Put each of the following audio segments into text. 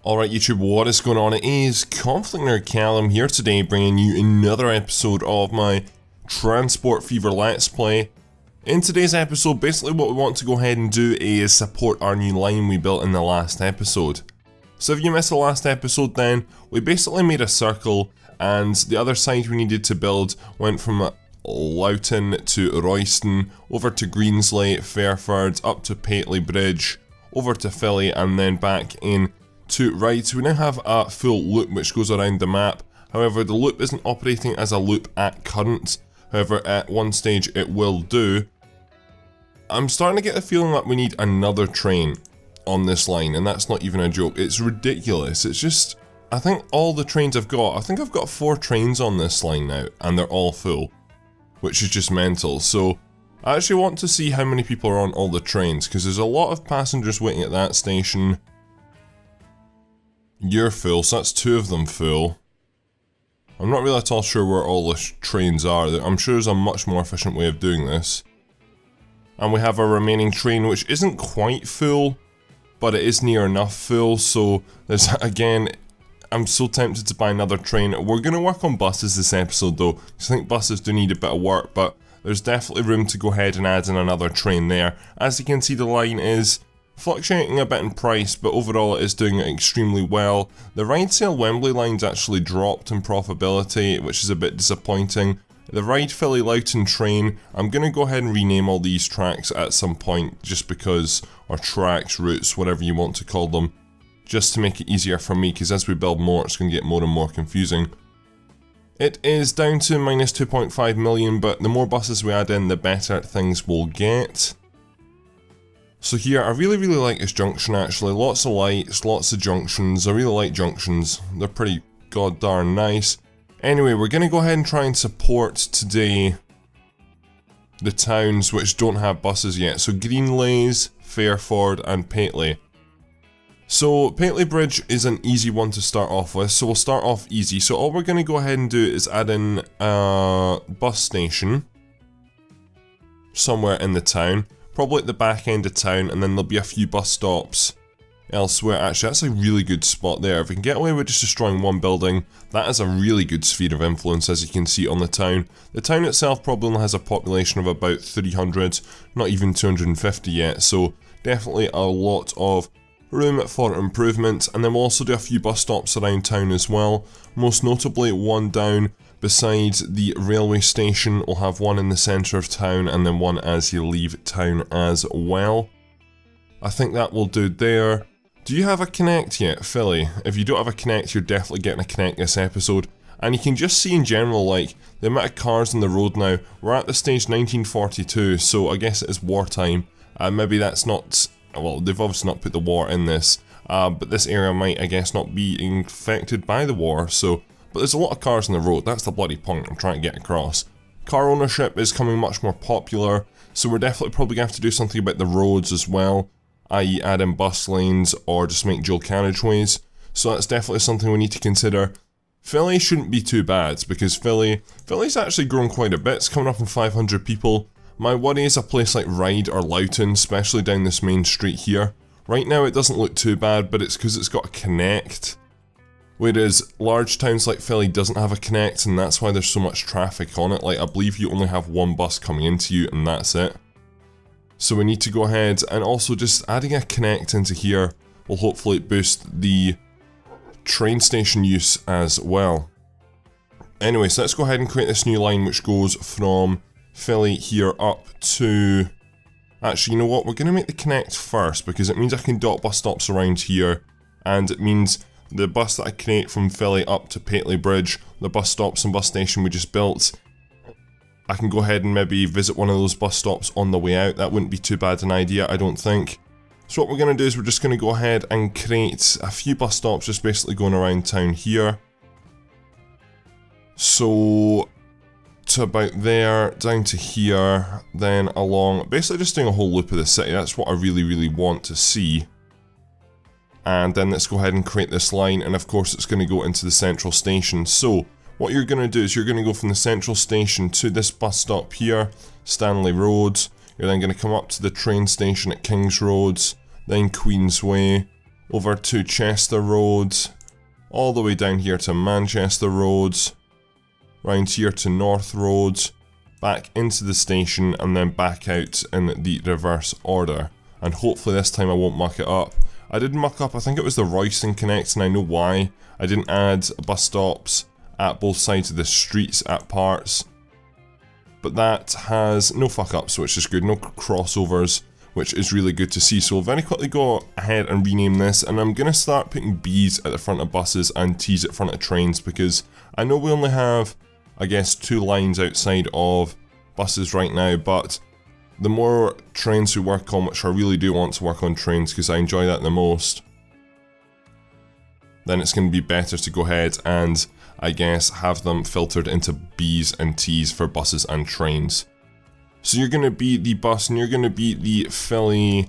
Alright YouTube, what is going on? It is ConflctNerd Callum here today, bringing you another episode of my Transport Fever Let's Play. In today's episode, basically what we want to go ahead and do is support our new line we built in the last episode. So if you missed the last episode then, we basically made a circle and the other side we needed to build went from Loughton to Royston, over to Greensley, Fairford, up to Pateley Bridge, over to Philly and then back in to Ryde. So we now have a full loop which goes around the map. However, the loop isn't operating as a loop at current. However, at one stage it will do. I'm starting to get the feeling that we need another train on this line, and that's not even a joke. It's ridiculous. It's just, I think all the trains I've got, I think I've got 4 trains on this line now, and they're all full, which is just mental. So I actually want to see how many people are on all the trains, because there's a lot of passengers waiting at that station. You're full, so that's 2 of them full. I'm not really at all sure where all the trains are. I'm sure there's a much more efficient way of doing this. And we have a remaining train which isn't quite full, but it is near enough full, so there's, again, I'm so tempted to buy another train. We're going to work on buses this episode though, because I think buses do need a bit of work, but there's definitely room to go ahead and add in another train there. As you can see, the line is fluctuating a bit in price, but overall it is doing extremely well. The Ryde-Sale Wembley line's actually dropped in profitability, which is a bit disappointing. The Ryde-Philly Loughton train, I'm going to go ahead and rename all these tracks at some point, just because, or tracks, routes, whatever you want to call them, just to make it easier for me, because as we build more it's going to get more and more confusing. It is down to minus 2.5 million, but the more buses we add in, the better things will get. So here, I really like this junction actually. Lots of lights, lots of junctions. I really like junctions. They're pretty god darn nice. Anyway, we're going to go ahead and try and support today the towns which don't have buses yet. So Greenlays, Fairford and Pateley. So Pateley Bridge is an easy one to start off with. So we'll start off easy. So all we're going to go ahead and do is add in a bus station somewhere in the town. Probably at the back end of town, and then there'll be a few bus stops elsewhere. Actually, that's a really good spot there. If we can get away with just destroying one building, that is a really good sphere of influence, as you can see on the town. The town itself probably only has a population of about 300, not even 250 yet, so definitely a lot of room for improvement. And then we'll also do a few bus stops around town as well, most notably one down beside the railway station. We'll have one in the centre of town and then one as you leave town as well. I think that will do there. Do you have a connect yet, Philly? If you don't have a connect, you're definitely getting a connect this episode. And you can just see in general, like, the amount of cars on the road now. We're at the stage 1942, so I guess it is wartime. Maybe that's not, well, they've obviously not put the war in this, but this area might, I guess, not be infected by the war, so. But there's a lot of cars on the road, that's the bloody point I'm trying to get across. Car ownership is becoming much more popular, so we're definitely probably going to have to do something about the roads as well, i.e. add in bus lanes or just make dual carriageways. So that's definitely something we need to consider. Philly shouldn't be too bad, because Philly's actually grown quite a bit. It's coming up on 500 people. My worry is a place like Ryde or Loughton, especially down this main street here. Right now it doesn't look too bad, but it's because it's got a connect. Whereas large towns like Philly doesn't have a connect, and that's why there's so much traffic on it. Like, I believe you only have one bus coming into you and that's it. So we need to go ahead, and also just adding a connect into here will hopefully boost the train station use as well. Anyway, so let's go ahead and create this new line which goes from Philly here up to... Actually, you know what? We're going to make the connect first, because it means I can dot bus stops around here, and it means the bus that I create from Philly up to Pateley Bridge, the bus stops and bus station we just built, I can go ahead and maybe visit one of those bus stops on the way out. That wouldn't be too bad an idea, I don't think. So what we're going to do is we're just going to go ahead and create a few bus stops just basically going around town here. So to about there, down to here, then along, basically just doing a whole loop of the city. That's what I really want to see. And then let's go ahead and create this line, and of course it's going to go into the central station. So what you're going to do is you're going to go from the central station to this bus stop here, Stanley Road. You're then going to come up to the train station at King's Road, then Queensway, over to Chester Road, all the way down here to Manchester Road, round here to North Road, back into the station, and then back out in the reverse order. And hopefully this time I won't muck it up. I did muck up, I think it was the Royston Connect, and I know why. I didn't add bus stops at both sides of the streets at parts. But that has no fuck ups, which is good, no crossovers, which is really good to see. So we'll very quickly go ahead and rename this, and I'm going to start putting B's at the front of buses and T's at front of trains, because I know we only have, I guess, 2 lines outside of buses right now, but the more trains we work on, which I really do want to work on trains because I enjoy that the most, then it's going to be better to go ahead and, I guess, have them filtered into B's and T's for buses and trains. So you're going to be the bus and you're going to be the Philly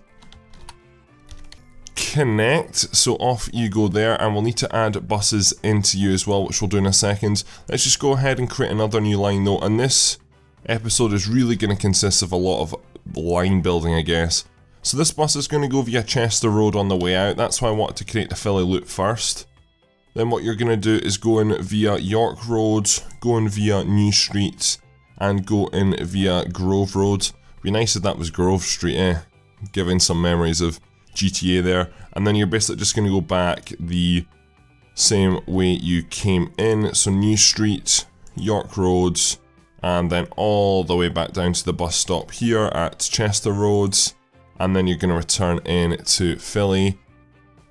Connect. So off you go there, and we'll need to add buses into you as well, which we'll do in a second. Let's just go ahead and create another new line though, and this episode is really going to consist of a lot of line building, I guess. So this bus is going to go via Chester Road on the way out. That's why I wanted to create the Philly loop first. Then what you're going to do is go in via York Road, go in via New Street, and go in via Grove Road. Be nice if that was Grove Street, giving some memories of GTA there. And then you're basically just going to go back the same way you came in. So New Street, York Road, and then all the way back down to the bus stop here at Chester Road, and then you're going to return in to Philly.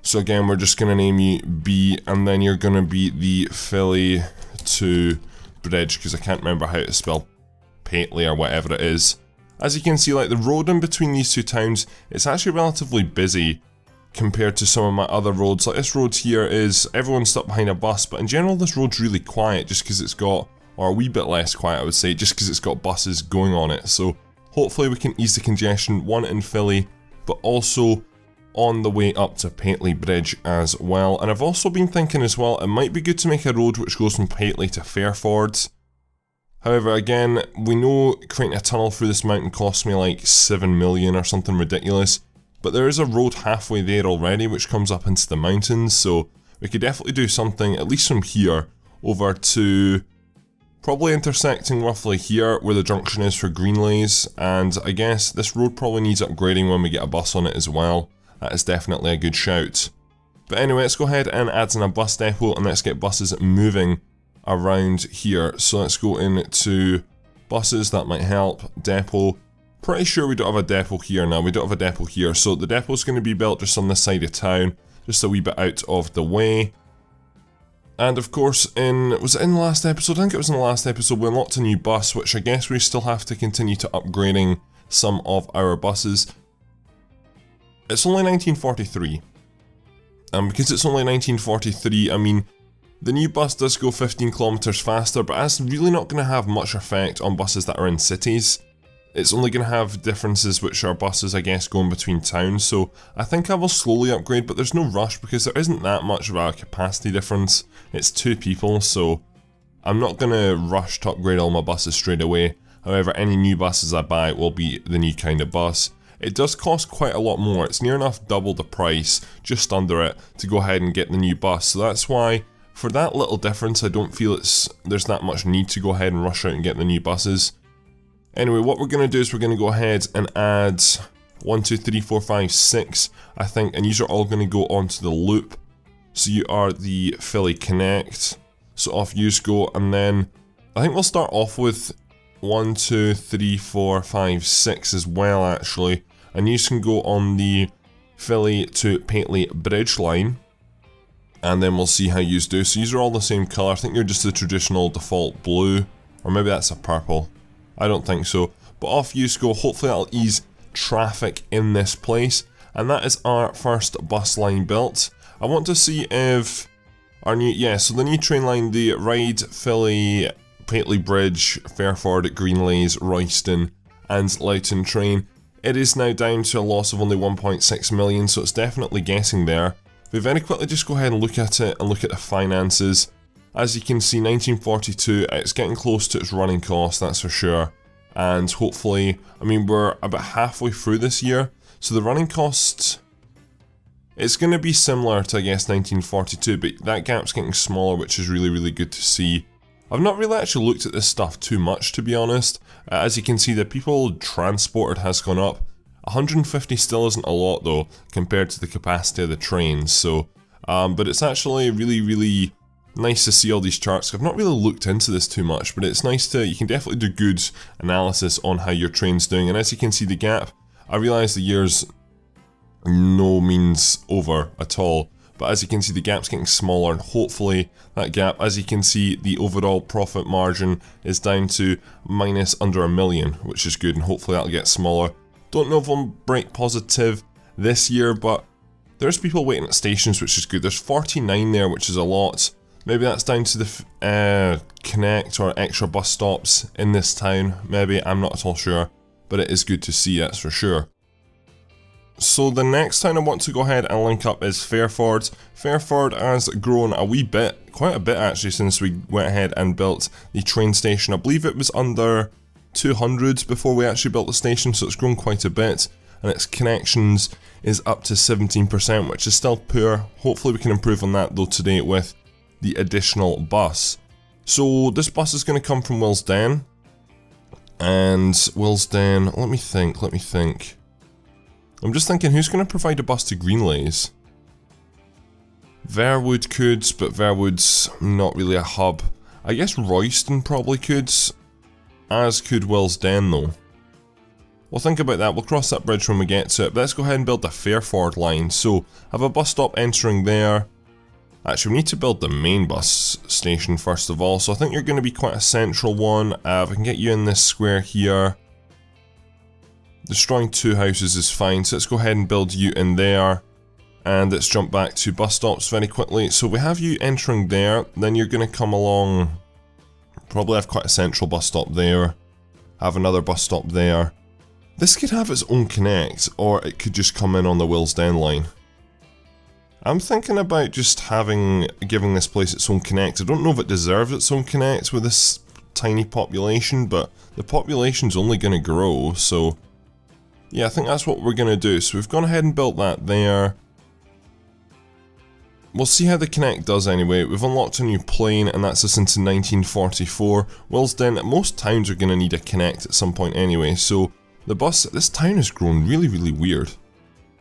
So again, we're just going to name you B, and then you're going to be the Philly to Bridge, because I can't remember how to spell Paisley or whatever it is. As you can see, like the road in between these 2 towns, it's actually relatively busy compared to some of my other roads. Like this road here is, everyone's stuck behind a bus, but in general this road's really quiet just because it's got, or a wee bit less quiet I would say, just because it's got buses going on it. So hopefully we can ease the congestion, one in Philly, but also on the way up to Paisley Bridge as well. And I've also been thinking as well, it might be good to make a road which goes from Paisley to Fairford. However, again, we know creating a tunnel through this mountain cost me like 7 million or something ridiculous, but there is a road halfway there already which comes up into the mountains, so we could definitely do something, at least from here, over to probably intersecting roughly here where the junction is for Greenlays, and I guess this road probably needs upgrading when we get a bus on it as well. That is definitely a good shout. But anyway, let's go ahead and add in a bus depot and let's get buses moving around here. So let's go into buses, that might help. Depot. Pretty sure we don't have a depot here now. We don't have a depot here. So the depot is going to be built just on this side of town, just a wee bit out of the way. And of course, was it in the last episode? I think it was in the last episode we unlocked a new bus, which I guess we still have to continue to upgrading some of our buses. It's only 1943. And because it's only 1943, I mean, the new bus does go 15 kilometers faster, but that's really not going to have much effect on buses that are in cities. It's only going to have differences which are buses, I guess, going between towns, so I think I will slowly upgrade, but there's no rush because there isn't that much of a capacity difference. It's 2 people, so I'm not going to rush to upgrade all my buses straight away. However, any new buses I buy will be the new kind of bus. It does cost quite a lot more. It's near enough double the price, just under it, to go ahead and get the new bus, so that's why for that little difference I don't feel there's that much need to go ahead and rush out and get the new buses. Anyway, what we're going to do is we're going to go ahead and add 1, 2, 3, 4, 5, 6, I think, and these are all going to go onto the loop. So you are the Philly Connect, so off you go, and then I think we'll start off with 1, 2, 3, 4, 5, 6 as well actually, and you can go on the Philly to Paisley Bridge line, and then we'll see how you do. So these are all the same colour. I think you're just the traditional default blue, or maybe that's a purple. I don't think so, but off you go. Hopefully that'll ease traffic in this place, and that is our first bus line built. I want to see if our new, so the new train line, the Ryde, Philly, Paisley Bridge, Fairford, Greenlays, Royston and Loughton train, it is now down to a loss of only 1.6 million, so it's definitely getting there. We very quickly just go ahead and look at it and look at the finances. As you can see, 1942, it's getting close to its running cost, that's for sure. And hopefully, I mean, we're about halfway through this year, so the running costs It's going to be similar to, I guess, 1942, but that gap's getting smaller, which is really, really good to see. I've not really actually looked at this stuff too much, to be honest. As you can see, the people transported has gone up. 150 still isn't a lot, though, compared to the capacity of the trains, so... but it's actually really, really nice to see all these charts. I've not really looked into this too much, but it's nice to... You can definitely do good analysis on how your train's doing, and as you can see the gap, I realise the year's no means over at all, but as you can see the gap's getting smaller, and hopefully that gap, as you can see, the overall profit margin is down to minus under $1 million, which is good, and hopefully that'll get smaller. Don't know if I'll break positive this year, but there's people waiting at stations, which is good. There's 49 there, which is a lot. Maybe that's down to the connect or extra bus stops in this town, maybe, I'm not at all sure, but it is good to see, that's for sure. So the next town I want to go ahead and link up is Fairford. Fairford has grown a wee bit, quite a bit actually, since we went ahead and built the train station. I believe it was under 200 before we actually built the station, so it's grown quite a bit, and its connections is up to 17%, which is still poor. Hopefully we can improve on that though today with the additional bus. So this bus is going to come from Willesden, and Willesden, let me think. I'm just thinking, who's going to provide a bus to Greenlays? Verwood could, but Verwood's not really a hub. I guess Royston probably could, as could Willesden though. We'll think about that, we'll cross that bridge when we get to it, but let's go ahead and build the Fairford line. So, have a bus stop entering there. Actually, we need to build the main bus station first of all, so I think you're going to be quite a central one. If I can get you in this square here. Destroying 2 houses is fine, so let's go ahead and build you in there. And let's jump back to bus stops very quickly. So we have you entering there, then you're going to come along, probably have quite a central bus stop there, have another bus stop there. This could have its own connect, or it could just come in on the Willesden line. I'm thinking about just giving this place its own connect. I don't know if it deserves its own connect with this tiny population, but the population's only going to grow, so... Yeah, I think that's what we're going to do. So we've gone ahead and built that there. We'll see how the connect does anyway. We've unlocked a new plane, and that's us into 1944. Willesden, most towns are going to need a connect at some point anyway, so this town has grown really, really weird.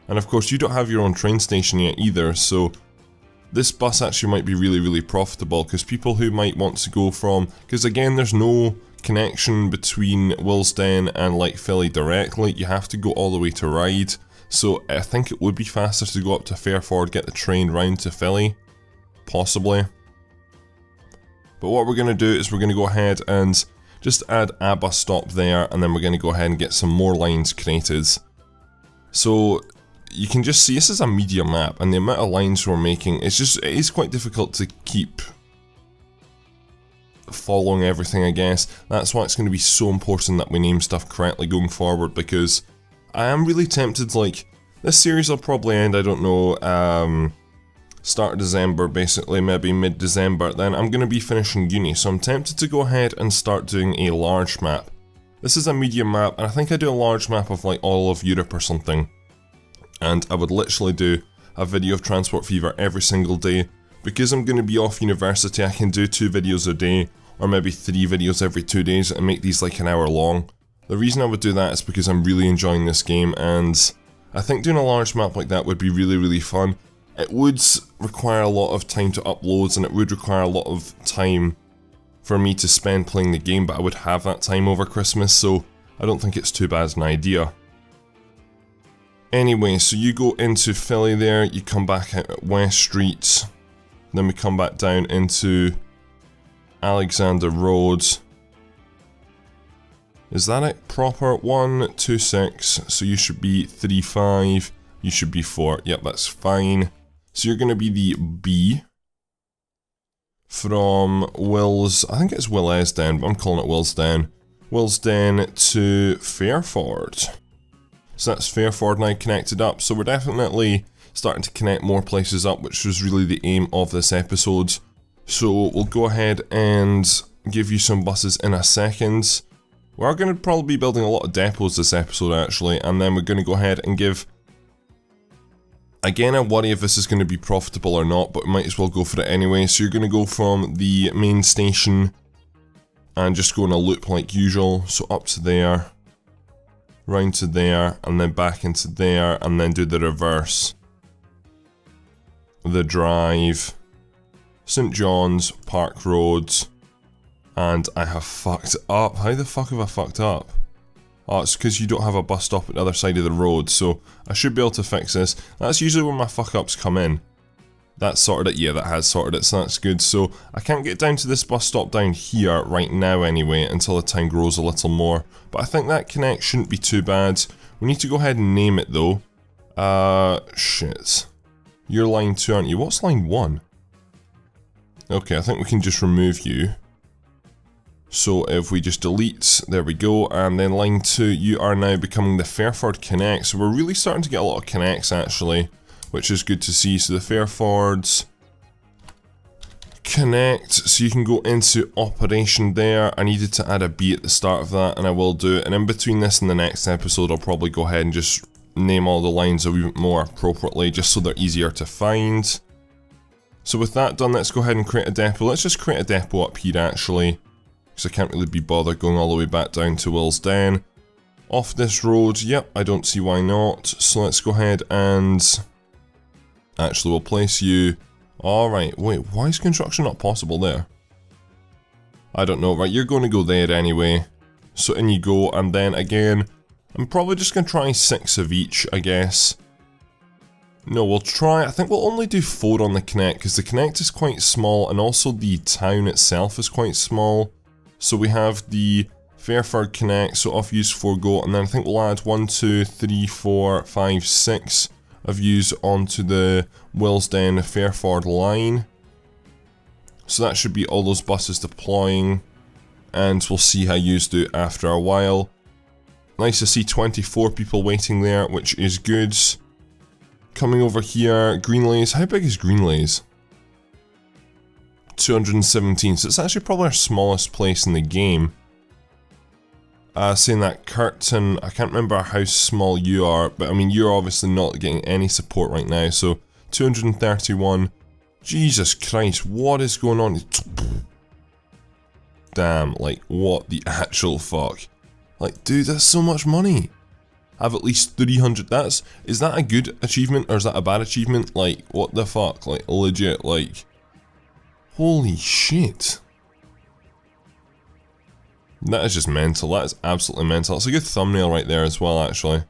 And of course you don't have your own train station yet either, so this bus actually might be really, really profitable, because people who might want to go from, because again there's no connection between Willesden and like Philly directly, you have to go all the way to Ryde, so I think it would be faster to go up to Fairford, get the train round to Philly, possibly. But what we're going to do is we're going to go ahead and just add a bus stop there, and then we're going to go ahead and get some more lines created. So you can just see this is a media map, and the amount of lines we're making, it is quite difficult to keep following everything, I guess. That's why it's going to be so important that we name stuff correctly going forward, because I am really tempted, like, this series will probably end, I don't know, start of December, basically, maybe mid-December, then I'm going to be finishing uni, so I'm tempted to go ahead and start doing a large map. This is a medium map, and I think I do a large map of like all of Europe or something, and I would literally do a video of Transport Fever every single day. Because I'm going to be off university, I can do 2 videos a day, or maybe 3 videos every 2 days, and make these like an hour long. The reason I would do that is because I'm really enjoying this game, and I think doing a large map like that would be really, really fun. It would require a lot of time to upload, and it would require a lot of time for me to spend playing the game, but I would have that time over Christmas, so I don't think it's too bad as an idea. Anyway, so you go into Philly there, you come back out at West Street, then we come back down into Alexander Road. Is that it? Proper 126, so you should be 35, you should be 4, yep, that's fine. So you're going to be the B from I think it's Willesden, but I'm calling it Willesden. Willesden to Fairford. So that's Fairford now connected up, so we're definitely starting to connect more places up, which was really the aim of this episode. So we'll go ahead and give you some buses in a second. We're going to probably be building a lot of depots this episode actually, and then we're going to go ahead and give Again, I worry if this is going to be profitable or not, but we might as well go for it anyway. So you're going to go from the main station and just go in a loop like usual. So up to there, round to there, and then back into there, and then do the reverse. The Drive, St. John's, Park Road, and I have fucked up. How the fuck have I fucked up? Oh, it's because you don't have a bus stop at the other side of the road, so I should be able to fix this. That's usually where my fuck-ups come in. That sorted it? Yeah, that has sorted it, so that's good. So I can't get down to this bus stop down here right now anyway, until the town grows a little more. But I think that connect shouldn't be too bad. We need to go ahead and name it though. Shit. You're line 2, aren't you? What's line 1? Okay, I think we can just remove you. So if we just delete, there we go, and then line 2, you are now becoming the Fairford Connect. So we're really starting to get a lot of connects actually, which is good to see. So the Fairfords Connect, so you can go into operation there. I needed to add a B at the start of that, and I will do it. And in between this and the next episode, I'll probably go ahead and just name all the lines a wee bit more appropriately, just so they're easier to find. So with that done, let's go ahead and create a depot. Let's just create a depot up here actually, because I can't really be bothered going all the way back down to Willesden. Off this road, yep, I don't see why not. So let's go ahead and actually we'll place you. Alright, wait, why is construction not possible there? I don't know, right, you're going to go there anyway. So in you go, and then again, I'm probably just going to try 6 of each, I guess. No, we'll try, I think we'll only do 4 on the Connect, because the Connect is quite small, and also the town itself is quite small. So we have the Fairford Connect, so off use 4 go, and then I think we'll add 1, 2, 3, 4, 5, 6 of use onto the Willesden Fairford line. So that should be all those buses deploying, and we'll see how yous do after a while. Nice to see 24 people waiting there, which is good. Coming over here, Greenlays, how big is Greenlays? 217, so it's actually probably our smallest place in the game. Saying that, Curtin, I can't remember how small you are, but I mean, you're obviously not getting any support right now, so 231. Jesus Christ, what is going on? Damn, like, what the actual fuck? Like, dude, that's so much money. I have at least 300, is that a good achievement, or is that a bad achievement? Like, what the fuck, like, legit, like, holy shit. That is just mental, that is absolutely mental. It's a good thumbnail right there as well, actually.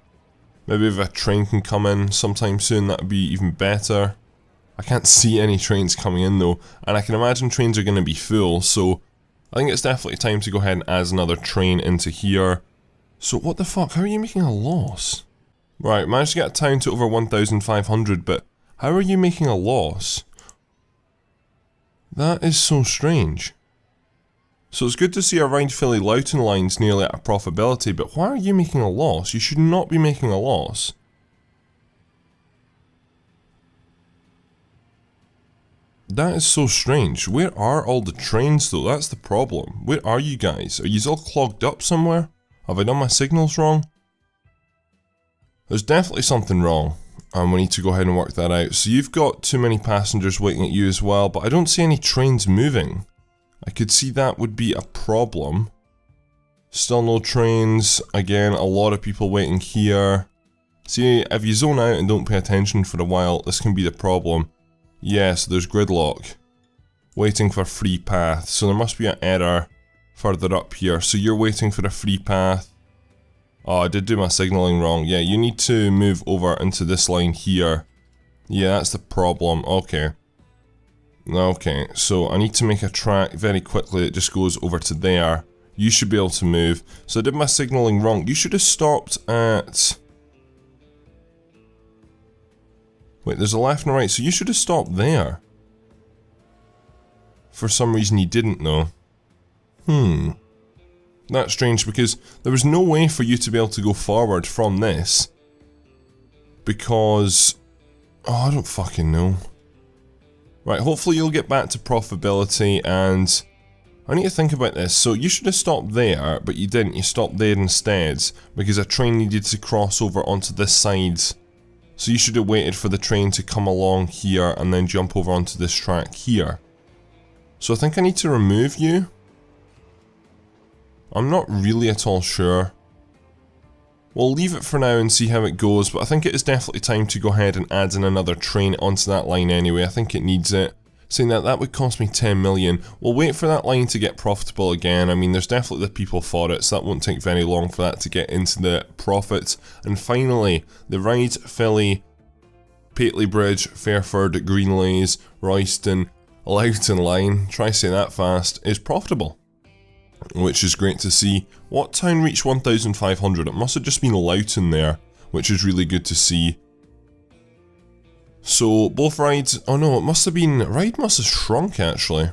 Maybe if a train can come in sometime soon, that would be even better. I can't see any trains coming in though, and I can imagine trains are going to be full, so I think it's definitely time to go ahead and add another train into here. So what the fuck, how are you making a loss? Right, managed to get a town to over 1,500, but how are you making a loss? That is so strange. So it's good to see our Rheinfelly-Loughton lines nearly at a profitability, but why are you making a loss? You should not be making a loss. That is so strange. Where are all the trains though? That's the problem. Where are you guys? Are you all clogged up somewhere? Have I done my signals wrong? There's definitely something wrong, and we need to go ahead and work that out. So you've got too many passengers waiting at you as well, but I don't see any trains moving. I could see that would be a problem. Still no trains. Again, a lot of people waiting here. See, if you zone out and don't pay attention for a while, this can be the problem. Yes, there's gridlock. Waiting for free path. So there must be an error further up here. So you're waiting for a free path. Oh, I did do my signaling wrong. Yeah, you need to move over into this line here. Yeah, that's the problem. Okay. Okay, so I need to make a track very quickly that just goes over to there. You should be able to move. So I did my signaling wrong. You should have stopped at... Wait, there's a left and a right, so you should have stopped there. For some reason you didn't though. That's strange because there was no way for you to be able to go forward from this. Because... Oh, I don't fucking know. Right, hopefully you'll get back to profitability, and I need to think about this. So you should have stopped there, but you didn't. You stopped there instead because a train needed to cross over onto this side. So you should have waited for the train to come along here and then jump over onto this track here. So I think I need to remove you. I'm not really at all sure. We'll leave it for now and see how it goes, but I think it is definitely time to go ahead and add in another train onto that line anyway. I think it needs it. Saying that would cost me 10 million. We'll wait for that line to get profitable again. I mean, there's definitely the people for it, so that won't take very long for that to get into the profit. And finally, the Ryde, Filly, Pateley Bridge, Fairford, Greenlays, Royston, Loughton line, try say that fast, is profitable. Which is great to see. What town reached 1,500? It must have just been Loughton there, which is really good to see. So both Rydes, oh no, it must have been, Ryde must have shrunk actually.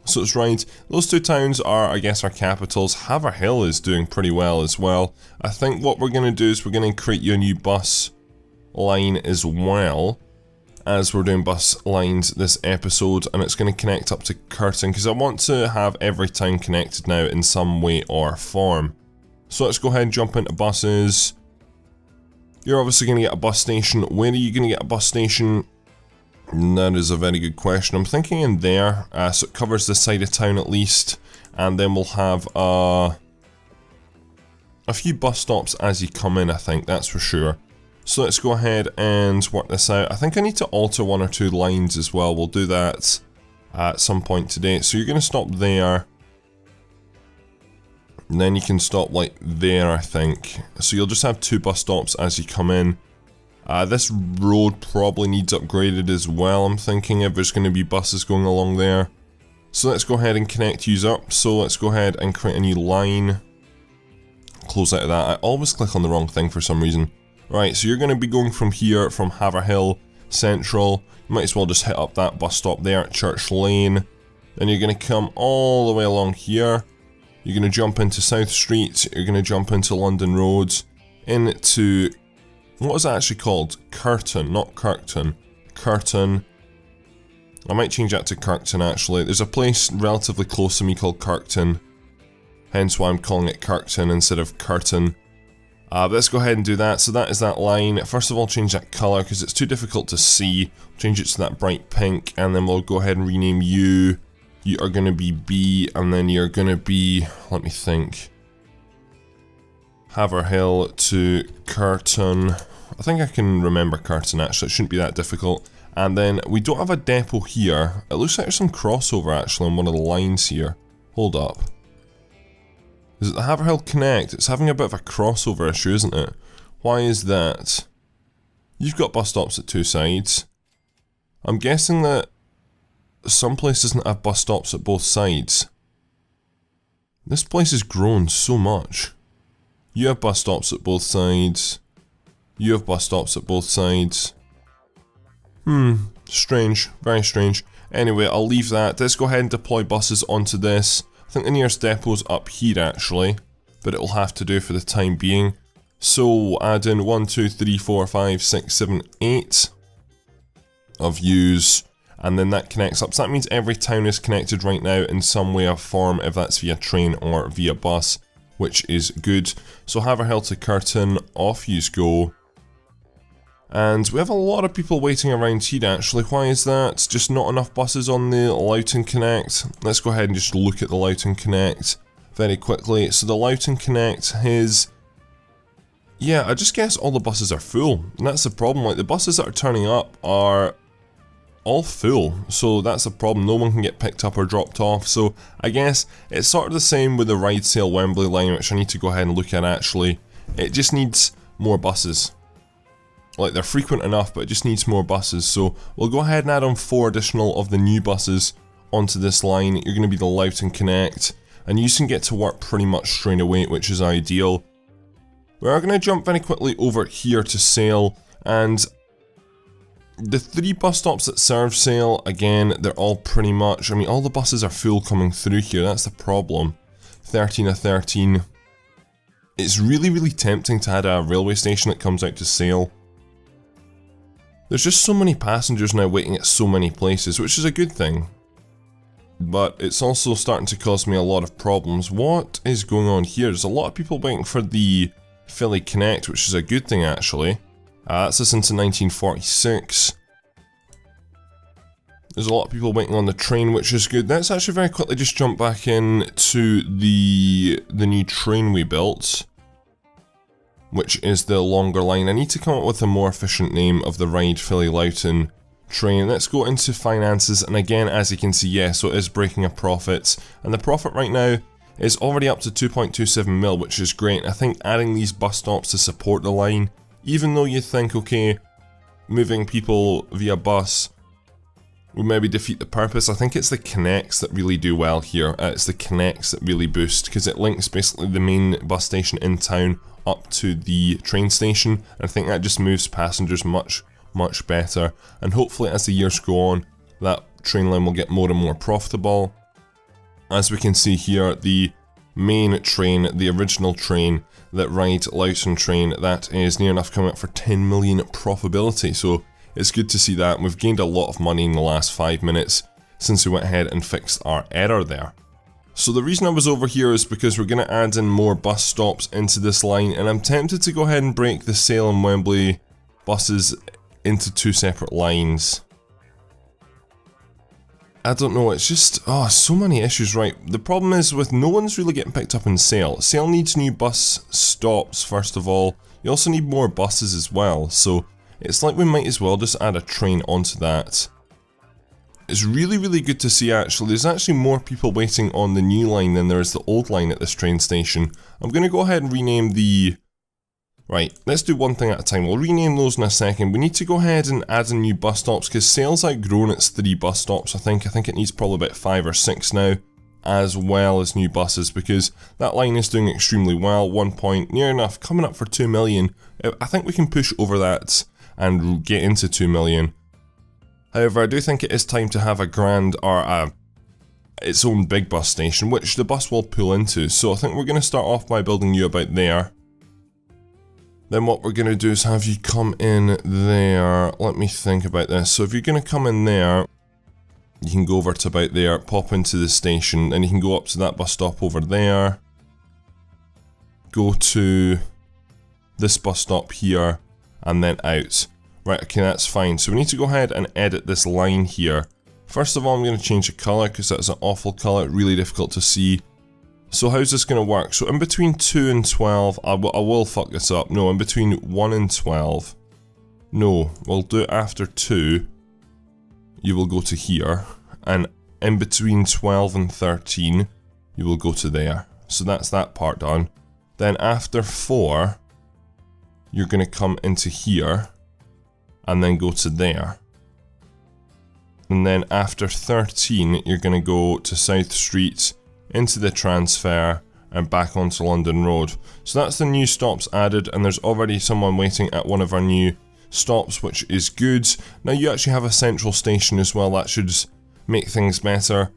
So it's Ryde. Those two towns are, I guess, our capitals. Haverhill is doing pretty well as well. I think what we're going to do is we're going to create you a new bus line as well, as we're doing bus lines this episode, and it's going to connect up to Curtin because I want to have every town connected now in some way or form. So let's go ahead and jump into buses. You're obviously going to get a bus station. Where are you going to get a bus station? That is a very good question. I'm thinking in there, so it covers this side of town at least, and then we'll have a few bus stops as you come in, I think, that's for sure. So let's go ahead and work this out. I think I need to alter one or two lines as well. We'll do that at some point today. So you're going to stop there. And then you can stop like there, I think. So you'll just have two bus stops as you come in. This road probably needs upgraded as well, I'm thinking, if there's going to be buses going along there. So let's go ahead and connect yous up. So let's go ahead and create a new line. Close out of that. I always click on the wrong thing for some reason. Right, so you're going to be going from here, from Haverhill Central. You might as well just hit up that bus stop there at Church Lane. Then you're going to come all the way along here. You're going to jump into South Street. You're going to jump into London Roads. Into, what is that actually called? Curtin, not Kirkton. Curtin. I might change that to Kirkton actually. There's a place relatively close to me called Kirkton. Hence why I'm calling it Kirkton instead of Curtin. But let's go ahead and do that. So that is that line. First of all, change that colour because it's too difficult to see. Change it to that bright pink, and then we'll go ahead and rename you. You are going to be B, and then you're going to be, let me think, Haverhill to Curtin. I think I can remember Curtin actually, it shouldn't be that difficult. And then we don't have a depot here. It looks like there's some crossover actually on one of the lines here. Hold up. Is it the Haverhill Connect? It's having a bit of a crossover issue, isn't it? Why is that? You've got bus stops at two sides. I'm guessing that some place doesn't have bus stops at both sides. This place has grown so much. You have bus stops at both sides. You have bus stops at both sides. Strange. Very strange. Anyway, I'll leave that. Let's go ahead and deploy buses onto this. I think the nearest depot's up here actually, but it'll have to do for the time being. So add in 1, 2, 3, 4, 5, 6, 7, 8 of yous, and then that connects up. So that means every town is connected right now in some way or form, if that's via train or via bus, which is good. So Haverhill to Curtin, off yous go. And we have a lot of people waiting around here actually. Why is that? Just not enough buses on the Loughton Connect. Let's go ahead and just look at the Loughton Connect very quickly. So the Loughton Connect is, yeah, I just guess all the buses are full. And that's the problem, like the buses that are turning up are all full. So that's the problem, no one can get picked up or dropped off. So I guess it's sort of the same with the Rydesale Wembley line, which I need to go ahead and look at actually. It just needs more buses. Like, they're frequent enough, but it just needs more buses. So we'll go ahead and add on 4 additional of the new buses onto this line. You're going to be the Loughton Connect, and you can get to work pretty much straight away, which is ideal. We're going to jump very quickly over here to Sale, and the 3 bus stops that serve Sale, again, they're all pretty much, I mean, all the buses are full coming through here, that's the problem. 13 of 13. It's really, really tempting to add a railway station that comes out to Sale. There's just so many passengers now waiting at so many places, which is a good thing. But it's also starting to cause me a lot of problems. What is going on here? There's a lot of people waiting for the Filly Connect, which is a good thing actually. That's us into 1946. There's a lot of people waiting on the train, which is good. Let's actually very quickly just jump back in to the new train we built, which is the longer line. I need to come up with a more efficient name of the Ride Philly Loughton train. Let's go into finances, and again, as you can see, yeah, so it is breaking a profit, and the profit right now is already up to 2.27 mil, which is great. I think adding these bus stops to support the line, even though you think, okay, moving people via bus would maybe defeat the purpose, I think it's the connects that really do well here. It's the connects that really boost, because it links basically the main bus station in town up to the train station, and I think that just moves passengers much better, and hopefully as the years go on, that train line will get more and more profitable. As we can see here, the main train, the original train, that Ride Loughton train, that is near enough coming up for 10 million profitability, so it's good to see that. We've gained a lot of money in the last 5 minutes since we went ahead and fixed our error there. So the reason I was over here is because we're going to add in more bus stops into this line, and I'm tempted to go ahead and break the Sale and Wembley buses into 2 separate lines. I don't know, it's just, so many issues, right? The problem is with no one's really getting picked up in Sale. Sale needs new bus stops, first of all. You also need more buses as well, so it's like we might as well just add a train onto that. It's really good to see actually, there's actually more people waiting on the new line than there is the old line at this train station. I'm going to go ahead and rename the... Right, let's do one thing at a time. We'll rename those in a second. We need to go ahead and add in new bus stops because Sale's outgrown its 3 bus stops, I think. I think it needs probably about 5 or 6 now, as well as new buses, because that line is doing extremely well. 1 point, near enough, coming up for 2 million. I think we can push over that and get into 2 million. However, I do think it is time to have a grand, or its own big bus station, which the bus will pull into. So I think we're going to start off by building you about there. Then what we're going to do is have you come in there. Let me think about this. So if you're going to come in there, you can go over to about there, pop into the station, and you can go up to that bus stop over there. Go to this bus stop here, and then out. Right, okay, that's fine. So we need to go ahead and edit this line here. First of all, I'm going to change the colour, because that's an awful colour, really difficult to see. So how's this going to work? So in between 2 and 12, I will fuck this up. No, in between 1 and 12. No, we'll do it after 2. You will go to here. And in between 12 and 13, you will go to there. So that's that part done. Then after 4, you're going to come into here. And then go to there. And then after 13, you're going to go to South Street, into the transfer, and back onto London Road. So that's the new stops added, and there's already someone waiting at one of our new stops, which is good. Now you actually have a central station as well, that should make things better.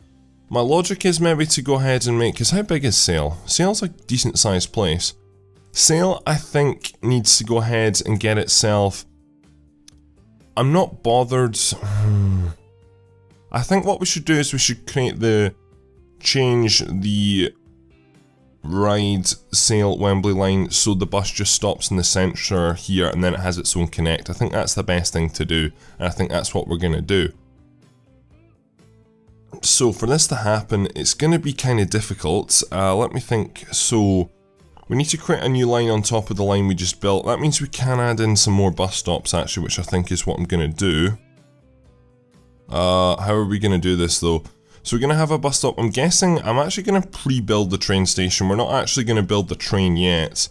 My logic is maybe to go ahead and make, because how big is Sale? Sale's a decent sized place. Sale, I think, needs to go ahead and get itself... I'm not bothered. I think what we should do is we should change the Ride Sale Wembley line so the bus just stops in the centre here and then it has its own connect. I think that's the best thing to do, and I think that's what we're going to do. So for this to happen, it's going to be kind of difficult. Let me think. So we need to create a new line on top of the line we just built. That means we can add in some more bus stops actually, which I think is what I'm going to do. How are we going to do this though? So we're going to have a bus stop. I'm guessing I'm actually going to pre-build the train station. We're not actually going to build the train yet,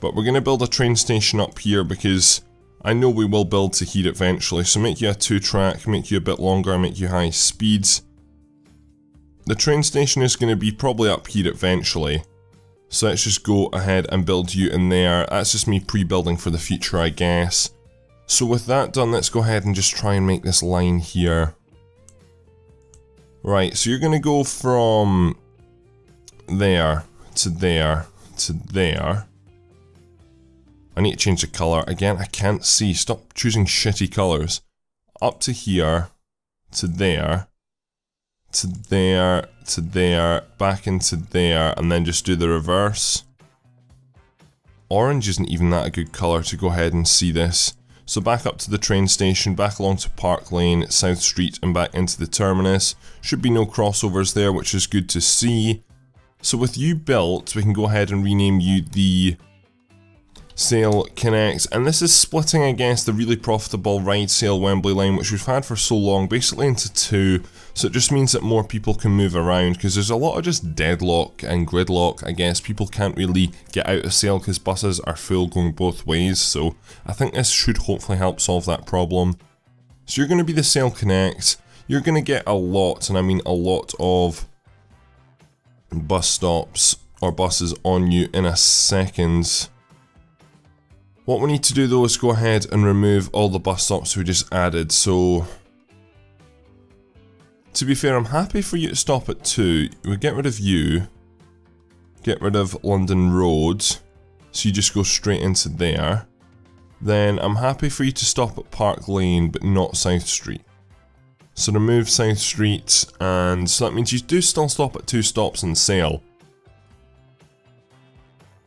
but we're going to build a train station up here because I know we will build to here eventually. So make you a 2-track, make you a bit longer, make you high speeds. The train station is going to be probably up here eventually. So let's just go ahead and build you in there. That's just me pre-building for the future, I guess. So with that done, let's go ahead and just try and make this line here. Right, so you're going to go from there to there to there. I need to change the colour. Again, I can't see. Stop choosing shitty colours. Up to here, to there, to there, to there, back into there, and then just do the reverse. Orange isn't even that a good colour to go ahead and see this. So back up to the train station, back along to Park Lane, South Street, and back into the terminus. Should be no crossovers there, which is good to see. So with you built, we can go ahead and rename you the Sale Connect, and this is splitting against the really profitable Ride Sale Wembley line, which we've had for so long, basically into two. So it just means that more people can move around, because there's a lot of just deadlock and gridlock. I guess people can't really get out of Sale because buses are full going both ways, so I think this should hopefully help solve that problem. So you're going to be the Sale Connect. You're going to get a lot, and I mean a lot, of bus stops or buses on you in a second. What we need to do though is go ahead and remove all the bus stops we just added. So to be fair, I'm happy for you to stop at 2. We get rid of you, get rid of London Road, so you just go straight into there. Then I'm happy for you to stop at Park Lane but not South Street. So remove South Street, and so that means you do still stop at 2 stops in Sale,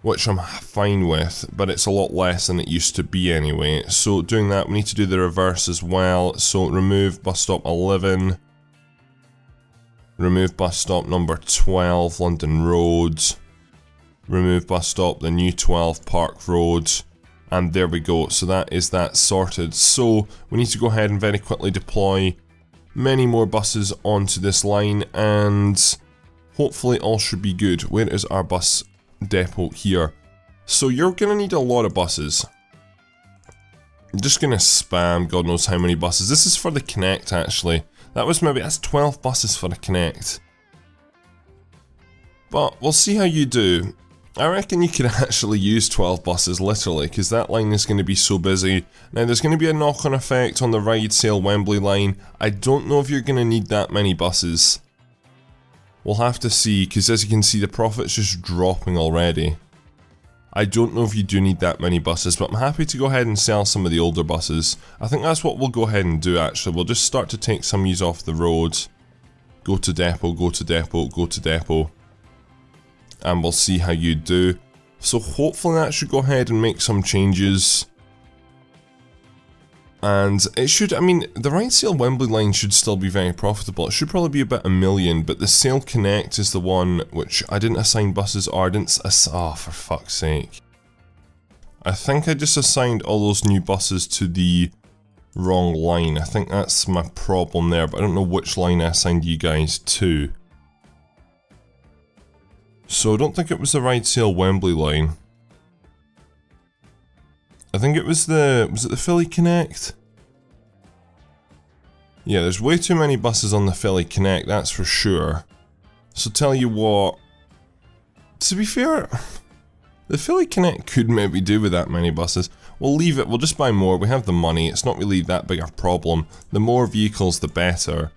which I'm fine with, but it's a lot less than it used to be anyway. So doing that, we need to do the reverse as well. So remove bus stop 11, remove bus stop number 12, London Road, remove bus stop the new 12, Park Road, and there we go. So that is that sorted. So we need to go ahead and very quickly deploy many more buses onto this line, and hopefully all should be good. Where is our bus depot here? So you're gonna need a lot of buses. I'm just gonna spam God knows how many buses. This is for the Connect actually. That's 12 buses for the Connect. But we'll see how you do. I reckon you could actually use 12 buses literally, because that line is going to be so busy. Now there's going to be a knock-on effect on the Ride Sale Wembley line. I don't know if you're going to need that many buses. We'll have to see, because as you can see the profit's just dropping already. I don't know if you do need that many buses, but I'm happy to go ahead and sell some of the older buses. I think that's what we'll go ahead and do actually. We'll just start to take some of these off the road. Go to depot, go to depot, go to depot. And we'll see how you do. So hopefully that should go ahead and make some changes. And it should, I mean, the Ride Sale Wembley line should still be very profitable. It should probably be about 1 million, but the Sale Connect is the one which I didn't assign buses, or I didn't oh, for fuck's sake. I think I just assigned all those new buses to the wrong line. I think that's my problem there, but I don't know which line I assigned you guys to. So I don't think it was the Ride Sale Wembley line. I think it was was it the Philly Connect? Yeah, there's way too many buses on the Philly Connect, that's for sure. So tell you what, to be fair, the Philly Connect could maybe do with that many buses. We'll leave it, we'll just buy more, we have the money, it's not really that big a problem. The more vehicles the better.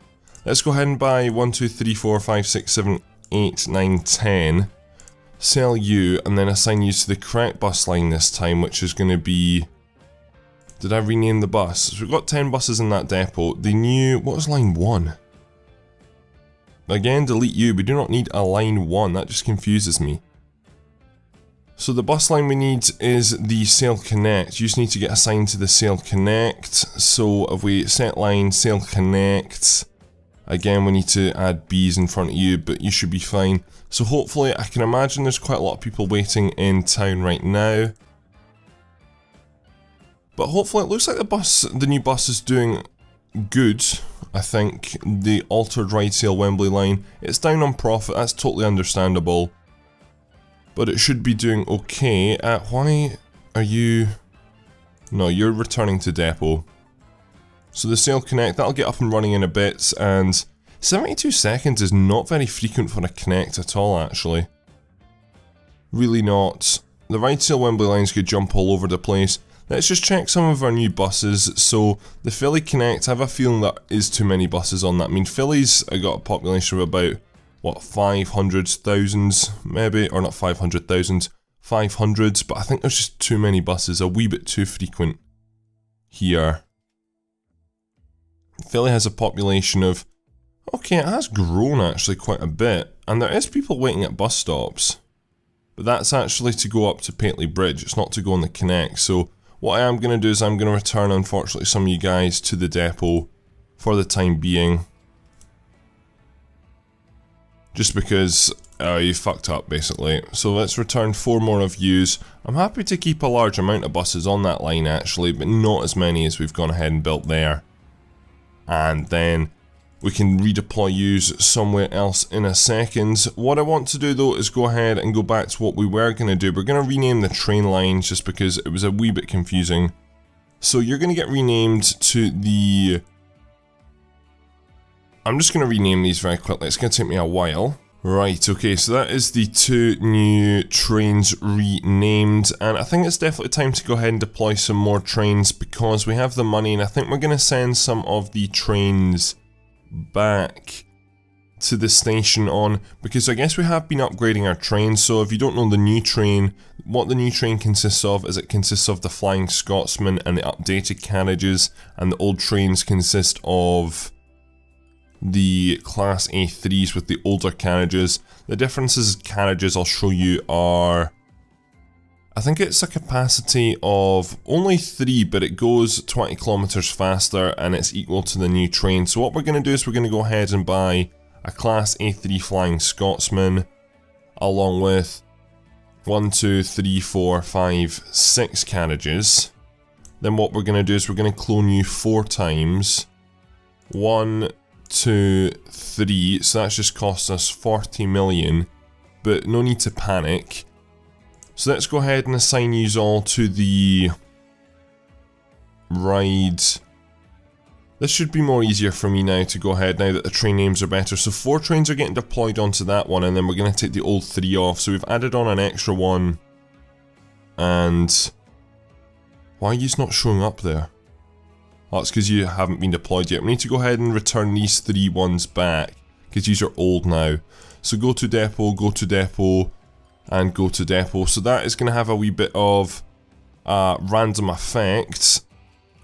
Let's go ahead and buy 1, 2, 3, 4, 5, 6, 7, 8, 9, 10. Sell you, and then assign you to the correct bus line this time, which is going to be... Did I rename the bus? So we've got 10 buses in that depot. The new... What was line 1? Again, delete you. We do not need a line 1. That just confuses me. So the bus line we need is the Sale Connect. You just need to get assigned to the Sale Connect. So if we set line Sale Connect... Again, we need to add B's in front of you, but you should be fine. So hopefully, I can imagine there's quite a lot of people waiting in town right now. But hopefully it looks like the new bus is doing good. I think the altered Ride Sale Wembley line, it's down on profit, that's totally understandable. But it should be doing okay. Why are you... No, you're returning to depot. So the Sale Connect, that'll get up and running in a bit, and 72 seconds is not very frequent for a Connect at all actually. Really not. The Ride Sale Wembley lines could jump all over the place. Let's just check some of our new buses. So the Philly Connect, I have a feeling that is too many buses on that. I mean, Philly's got a population of about, what, 500,000 maybe? Or not 500,000, 500, but I think there's just too many buses, a wee bit too frequent here. Philly has a population of... Okay, it has grown actually quite a bit, and there is people waiting at bus stops. But that's actually to go up to Paisley Bridge, it's not to go on the Connect, so what I am going to do is I'm going to return, unfortunately, some of you guys to the depot for the time being. Just because you fucked up, basically. So let's return 4 more of yous. I'm happy to keep a large amount of buses on that line, actually, but not as many as we've gone ahead and built there. And then we can redeploy yous somewhere else in a second. What I want to do, though, is go ahead and go back to what we were going to do. We're going to rename the train lines just because it was a wee bit confusing. So you're going to get renamed to the... I'm just going to rename these very quickly. It's going to take me a while. Right, okay, so that is the 2 new trains renamed, and I think it's definitely time to go ahead and deploy some more trains because we have the money, and I think we're going to send some of the trains back to the station on, because I guess we have been upgrading our trains. So if you don't know the new train, what the new train consists of is it consists of the Flying Scotsman and the updated carriages, and the old trains consist of the Class A3s with the older carriages. The differences in carriages I'll show you are, I think it's a capacity of only 3, but it goes 20 kilometers faster and it's equal to the new train. So what we're going to do is we're going to go ahead and buy a Class A3 Flying Scotsman along with 1, 2, 3, 4, 5, 6 carriages. Then what we're going to do is we're going to clone you 4 times. 1, 2, 3, so that's just cost us 40 million, but no need to panic. So let's go ahead and assign yous all to the ride. This should be more easier for me now to go ahead now that the train names are better. So 4 trains are getting deployed onto that one, and then we're going to take the old 3 off. So we've added on an extra one. And why are yous not showing up there? Oh, it's because you haven't been deployed yet. We need to go ahead and return these 3 ones back, because these are old now. So go to depot, and go to depot. So that is going to have a wee bit of random effect,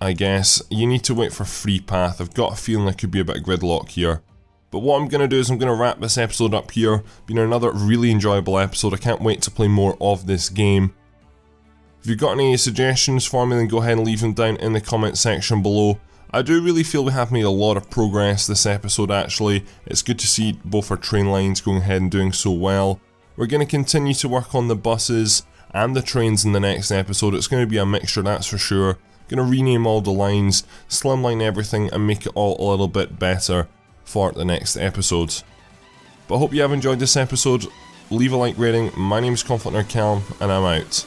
I guess. You need to wait for free path. I've got a feeling there could be a bit of gridlock here. But what I'm going to do is I'm going to wrap this episode up here. Been another really enjoyable episode. I can't wait to play more of this game. If you've got any suggestions for me, then go ahead and leave them down in the comment section below. I do really feel we have made a lot of progress this episode, actually. It's good to see both our train lines going ahead and doing so well. We're going to continue to work on the buses and the trains in the next episode. It's going to be a mixture, that's for sure. Going to rename all the lines, slimline everything, and make it all a little bit better for the next episode. But I hope you have enjoyed this episode. Leave a like rating. My name is ConflctNerd Callum, and I'm out.